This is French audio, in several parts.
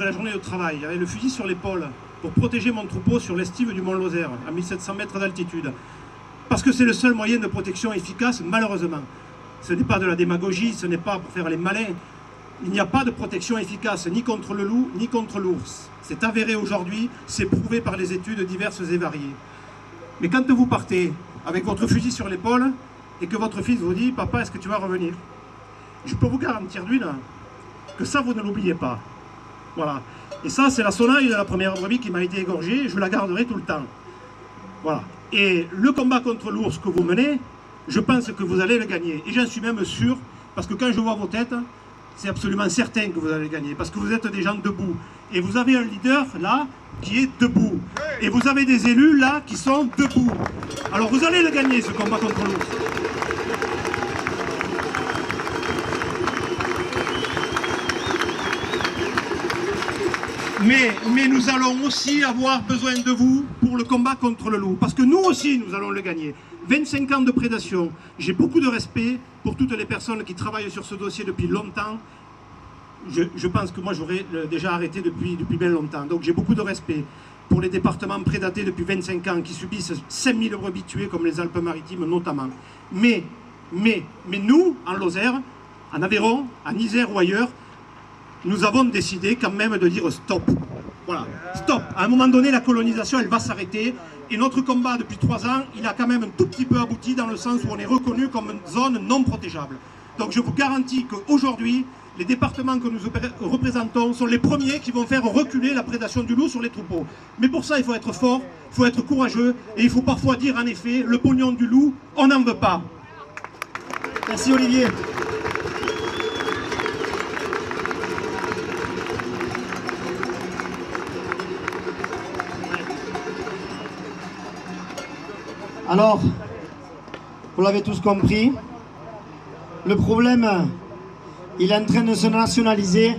La journée de travail, avec le fusil sur l'épaule, pour protéger mon troupeau sur l'estive du Mont Lozère, à 1700 mètres d'altitude. Parce que c'est le seul moyen de protection efficace, malheureusement. Ce n'est pas de la démagogie, ce n'est pas pour faire les malins. Il n'y a pas de protection efficace, ni contre le loup, ni contre l'ours. C'est avéré aujourd'hui, c'est prouvé par les études diverses et variées. Mais quand vous partez avec votre fusil sur l'épaule, et que votre fils vous dit « Papa, est-ce que tu vas revenir ?» Je peux vous garantir d'une, que ça, vous ne l'oubliez pas. Voilà. Et ça, c'est la sonnaille de la première brebis qui m'a été égorgée, je la garderai tout le temps. Voilà. Et le combat contre l'ours que vous menez, je pense que vous allez le gagner. Et j'en suis même sûr, parce que quand je vois vos têtes, c'est absolument certain que vous allez le gagner, parce que vous êtes des gens debout. Et vous avez un leader, là, qui est debout. Et vous avez des élus, là, qui sont debout. Alors vous allez le gagner, ce combat contre l'ours. Mais nous allons aussi avoir besoin de vous pour le combat contre le loup. Parce que nous aussi, nous allons le gagner. 25 ans de prédation. J'ai beaucoup de respect pour toutes les personnes qui travaillent sur ce dossier depuis longtemps. Je pense que moi, j'aurais déjà arrêté depuis bien longtemps. Donc j'ai beaucoup de respect pour les départements prédatés depuis 25 ans qui subissent 5000 brebis tuées, comme les Alpes-Maritimes notamment. Mais nous, en Lozère, en Aveyron, en Isère ou ailleurs, nous avons décidé quand même de dire stop. Voilà, stop. À un moment donné, la colonisation, elle va s'arrêter. Et notre combat depuis 3 ans, il a quand même un tout petit peu abouti dans le sens où on est reconnu comme une zone non protégeable. Donc je vous garantis qu'aujourd'hui, les départements que nous représentons sont les premiers qui vont faire reculer la prédation du loup sur les troupeaux. Mais pour ça, il faut être fort, il faut être courageux, et il faut parfois dire en effet, le pognon du loup, on n'en veut pas. Merci Olivier. Alors, vous l'avez tous compris, le problème, il est en train de se nationaliser.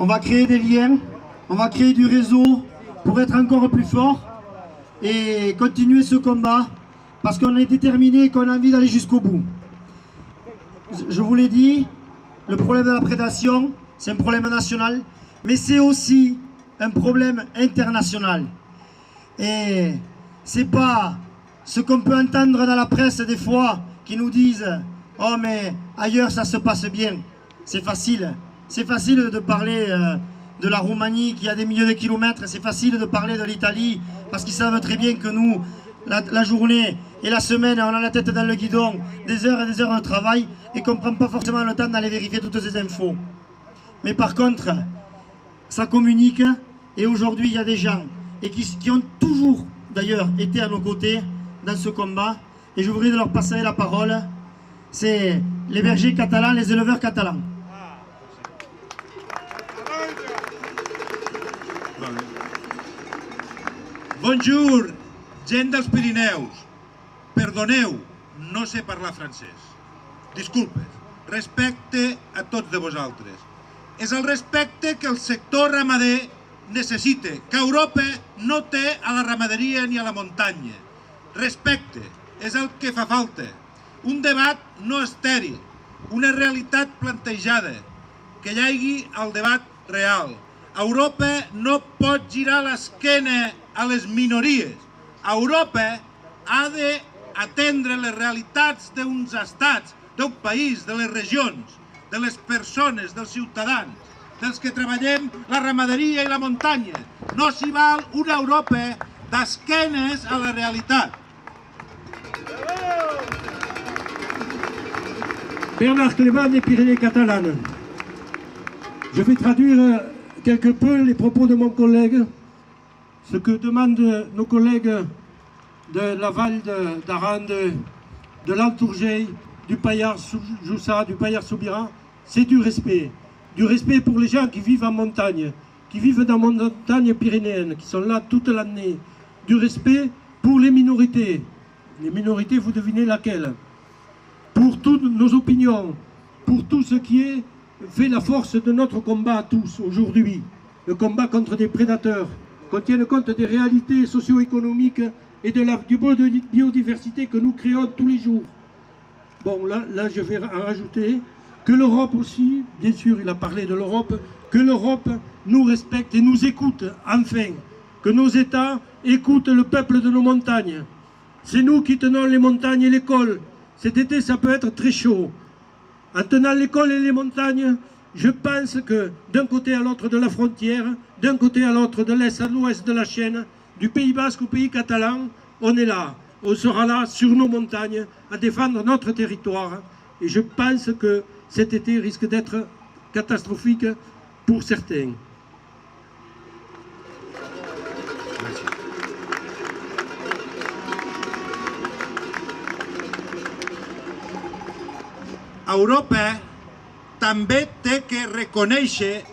On va créer des liens, on va créer du réseau pour être encore plus fort et continuer ce combat parce qu'on est déterminé et qu'on a envie d'aller jusqu'au bout. Je vous l'ai dit, le problème de la prédation, c'est un problème national, mais c'est aussi un problème international. Et c'est pas ce qu'on peut entendre dans la presse des fois, qui nous disent « Oh mais ailleurs ça se passe bien ». C'est facile de parler de la Roumanie qui a des milliers de kilomètres, c'est facile de parler de l'Italie, parce qu'ils savent très bien que nous, la journée et la semaine, on a la tête dans le guidon, des heures et des heures de travail, et qu'on ne prend pas forcément le temps d'aller vérifier toutes ces infos. Mais par contre, ça communique, et aujourd'hui il y a des gens et qui ont toujours d'ailleurs été à nos côtés dans ce combat, et je voudrais leur passer la parole. C'est les bergers catalans, les éleveurs catalans. Bonjour, gent dels Pirineus. Perdoneu, no sé parlar francès. Disculpes, respecte a tots de vosaltres. És el respecte que el sector ramader necessita, que Europa no té a la ramaderia ni a la muntanya. Respecte, és el que fa falta. Un debat no estèril, una realitat plantejada, que hi hagi el debat real. Europa no pot girar l'esquena a les minories. Europa ha d'atendre les realitats d'uns estats, d'un país, de les regions, de les persones, dels ciutadans, dels que treballem la ramaderia i la muntanya. No s'hi val una Europa d'esquenes a la realitat. Bernard Clément des Pyrénées catalanes. Je vais traduire quelque peu les propos de mon collègue, ce que demandent nos collègues de la Val d'Aran, de l'Altourgell, du Payars-Jussá, du Payars-Soubirats, c'est du respect. Du respect pour les gens qui vivent en montagne, qui vivent dans la montagne pyrénéenne, qui sont là toute l'année. Du respect pour les minorités. Les minorités, vous devinez laquelle. Pour toutes nos opinions, pour tout ce qui fait la force de notre combat à tous aujourd'hui. Le combat contre des prédateurs, qu'on tienne compte des réalités socio-économiques et du beau de biodiversité que nous créons tous les jours. Bon, là je vais en rajouter. que l'Europe aussi, bien sûr il a parlé de l'Europe, que l'Europe nous respecte et nous écoute enfin, que nos États écoutent le peuple de nos montagnes. C'est nous qui tenons les montagnes et l'école. Cet été ça peut être très chaud. En tenant l'école et les montagnes, je pense que d'un côté à l'autre de la frontière, d'un côté à l'autre, de l'est à l'ouest de la chaîne, du Pays Basque au Pays Catalan, on est là. On sera là sur nos montagnes à défendre notre territoire. Et je pense que cet été risque d'être catastrophique pour certains. Europa també té que reconèixer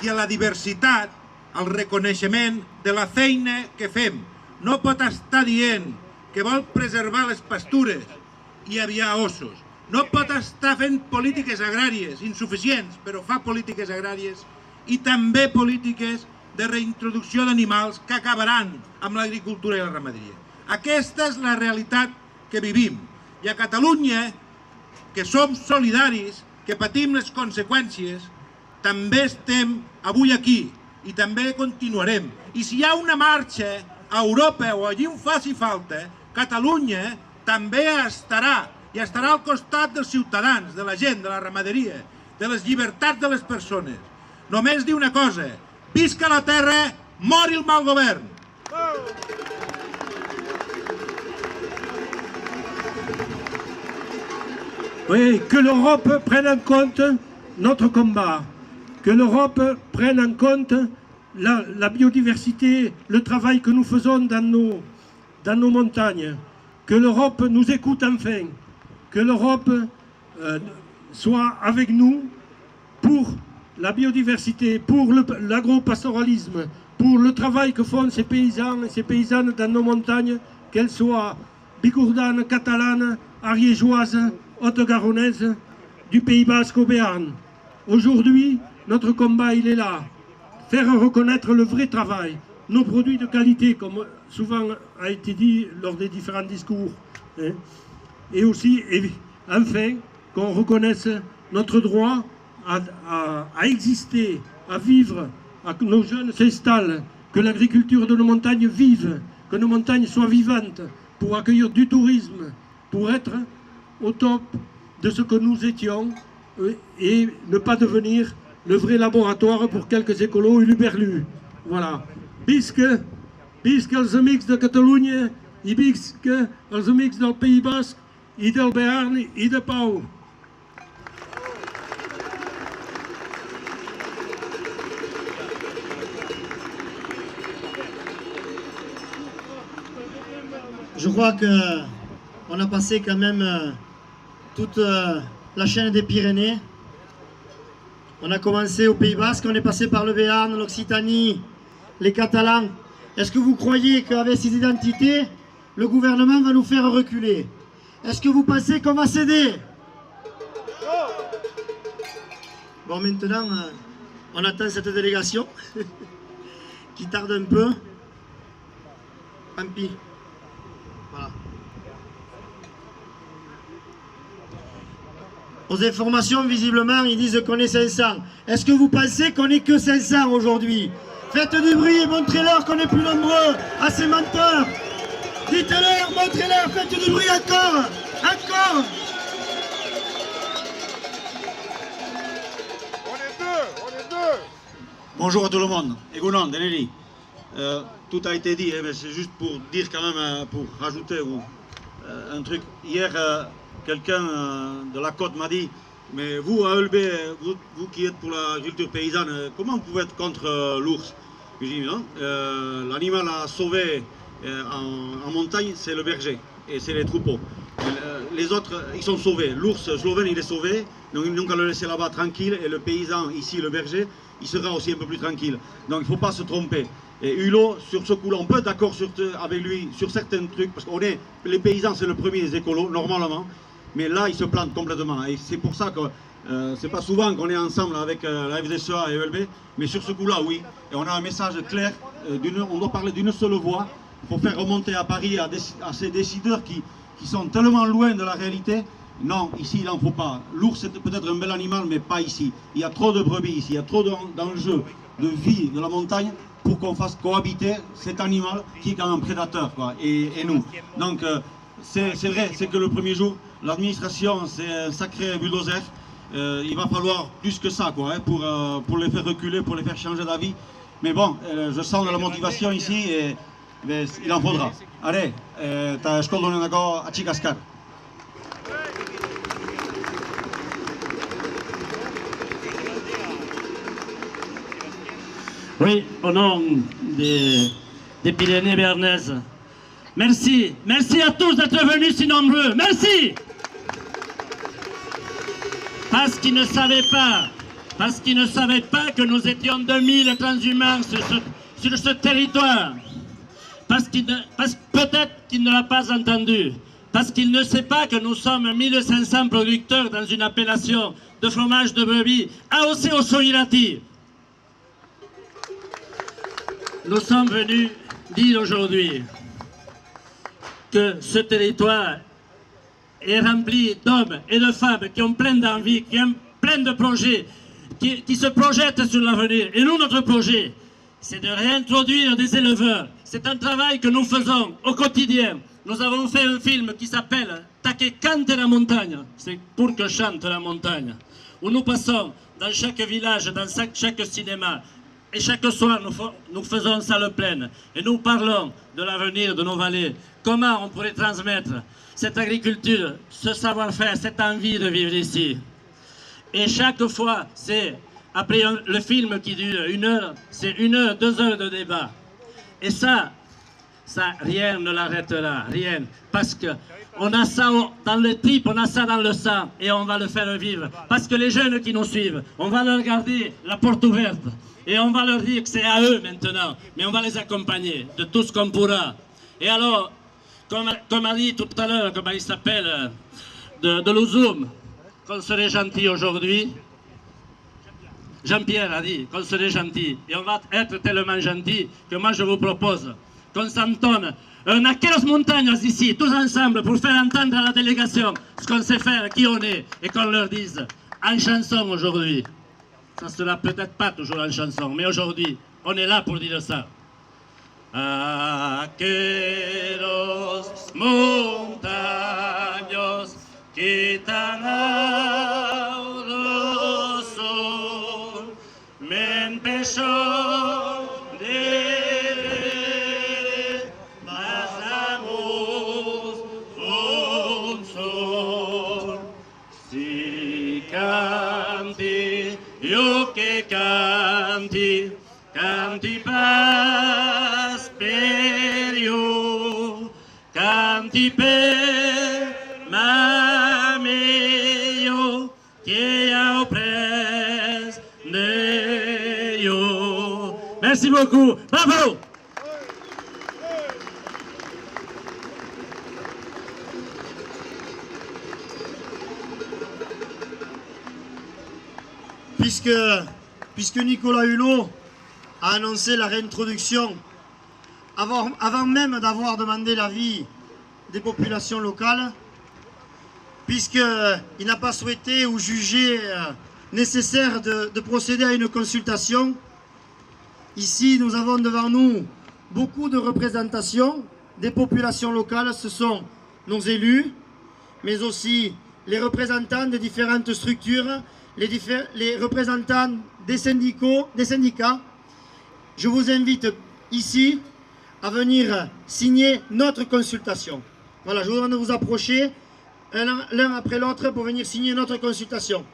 que la diversitat, el reconeixement de la feina que fem. No pot estar dient que vol preservar les pastures i aviar ossos. No pot estar fent polítiques agràries insuficients, però fa polítiques agràries i també polítiques de reintroducció d'animals que acabaran amb l'agricultura i la ramaderia. Aquesta és la realitat que vivim. I a Catalunya, que som solidaris, que patim les conseqüències, també estem avui aquí i també continuarem. I si hi ha una marxa a Europa o allí on faci falta, Catalunya també estarà, i estarà al costat dels ciutadans, de la gent, de la ramaderia, de les llibertats de les persones. Només dir una cosa, visca la terra, mori el mal govern! Oui, que l'Europe prenne en compte notre combat, que l'Europe prenne en compte la biodiversité, le travail que nous faisons dans nos montagnes, que l'Europe nous écoute enfin, que l'Europe soit avec nous pour la biodiversité, pour l'agropastoralisme, pour le travail que font ces paysans et ces paysannes dans nos montagnes, qu'elles soient bigourdanes, catalanes, ariégeoises, haute-garonnaises, du Pays Basque au Béarn. Aujourd'hui, notre combat, il est là. Faire reconnaître le vrai travail, nos produits de qualité, comme souvent a été dit lors des différents discours. Et aussi, enfin, qu'on reconnaisse notre droit à exister, à vivre, que nos jeunes s'installent, que l'agriculture de nos montagnes vive, que nos montagnes soient vivantes pour accueillir du tourisme, pour être au top de ce que nous étions et ne pas devenir le vrai laboratoire pour quelques écolos uluberlus. Voilà. Bisque els amics de Catalunya i bisque els amics del País Basc i del Béarn i de Pau. Je crois qu'on a passé quand même toute la chaîne des Pyrénées. On a commencé au Pays Basque, on est passé par le Béarn, l'Occitanie, les Catalans. Est-ce que vous croyez qu'avec ces identités, le gouvernement va nous faire reculer? Est-ce que vous pensez qu'on va céder? Bon, maintenant, on attend cette délégation qui tarde un peu. Tant pis. Voilà. Aux informations, visiblement, ils disent qu'on est 500. Est-ce que vous pensez qu'on n'est que 500 aujourd'hui? Faites du bruit et montrez-leur qu'on est plus nombreux à ces menteurs. Dites-leur, montrez-leur, faites du bruit encore. Encore. On est deux. Bonjour à tout le monde, Egunon, Deneli. Tout a été dit, mais c'est juste pour dire quand même, pour rajouter un truc. Hier, quelqu'un de la côte m'a dit, mais vous, à ELB, vous qui êtes pour l'agriculture paysanne, comment vous pouvez être contre l'ours? Je dis non, l'animal à sauver en montagne, c'est le berger et c'est les troupeaux. Les autres, ils sont sauvés. L'ours slovène, il est sauvé, donc ils n'ont qu'à le laisser là-bas tranquille, et le paysan, ici, le berger, il sera aussi un peu plus tranquille. Donc il ne faut pas se tromper. Et Hulot, sur ce coup-là, on peut être d'accord avec lui sur certains trucs, parce qu'on est, les paysans, c'est le premier des écolos, normalement, mais là, ils se plantent complètement. Et c'est pour ça que c'est pas souvent qu'on est ensemble avec la FDSEA et ELB, mais sur ce coup-là, oui. Et on a un message clair, on doit parler d'une seule voix. Il faut faire remonter à Paris à ces décideurs qui sont tellement loin de la réalité Non, ici il n'en faut pas. L'ours c'est peut-être un bel animal, mais pas ici. Il y a trop de brebis ici, il y a trop d'enjeux de vie de la montagne pour qu'on fasse cohabiter cet animal qui est quand même prédateur, quoi, et nous. Donc c'est vrai, c'est que le premier jour, l'administration c'est un sacré bulldozer. Il va falloir plus que ça, quoi, hein, pour les faire reculer, pour les faire changer d'avis. Mais bon, je sens de la motivation ici et il en faudra. Allez, ta escolta unenako atxik azkar. Oui, au nom des Pyrénées béarnaises. Merci, merci à tous d'être venus si nombreux. Merci. Parce qu'ils ne savaient pas que nous étions 2000 transhumants sur ce territoire. Peut-être qu'il ne l'a pas entendu. Parce qu'il ne sait pas que nous sommes 1500 producteurs dans une appellation de fromage de brebis AOC au Soirati. Nous sommes venus dire aujourd'hui que ce territoire est rempli d'hommes et de femmes qui ont plein d'envie, qui ont plein de projets, qui se projettent sur l'avenir. Et nous, notre projet, c'est de réintroduire des éleveurs. C'est un travail que nous faisons au quotidien. Nous avons fait un film qui s'appelle « Take cante la montagne », c'est pour que chante la montagne, où nous passons dans chaque village, dans chaque cinéma, et chaque soir nous faisons salle pleine, et nous parlons de l'avenir de nos vallées, comment on pourrait transmettre cette agriculture, ce savoir-faire, cette envie de vivre ici. Et chaque fois, c'est, après le film qui dure 1 heure, c'est 1 heure, 2 heures de débat. Et ça, rien ne l'arrêtera, rien. Parce qu'on a ça dans le tripes, on a ça dans le sang, et on va le faire vivre. Parce que les jeunes qui nous suivent, on va leur garder la porte ouverte, et on va leur dire que c'est à eux maintenant, mais on va les accompagner de tout ce qu'on pourra. Et alors, comme a dit tout à l'heure, comment il s'appelle, de l'Ouzoum, qu'on serait gentil aujourd'hui. Jean-Pierre a dit qu'on serait gentil. Et on va être tellement gentil que moi je vous propose qu'on s'entonne un aquellos montagnes ici, tous ensemble, pour faire entendre à la délégation ce qu'on sait faire, qui on est, et qu'on leur dise en chanson aujourd'hui. Ça sera peut-être pas toujours en chanson, mais aujourd'hui, on est là pour dire ça. Aquellos montaños que tan altos son, me empezó de pasamos un sol. Si canti, yo que canti, canti pasperio, canti per ma meglio che ho preso io. Merci beaucoup, bravo. Puisque Nicolas Hulot a annoncé la réintroduction, avant même d'avoir demandé l'avis des populations locales, puisqu'il n'a pas souhaité ou jugé nécessaire de procéder à une consultation, ici nous avons devant nous beaucoup de représentations des populations locales. Ce sont nos élus, mais aussi les représentants des différentes structures, les représentants des syndicats. Je vous invite ici à venir signer notre consultation. Voilà, je vous demande de vous approcher l'un après l'autre pour venir signer notre consultation.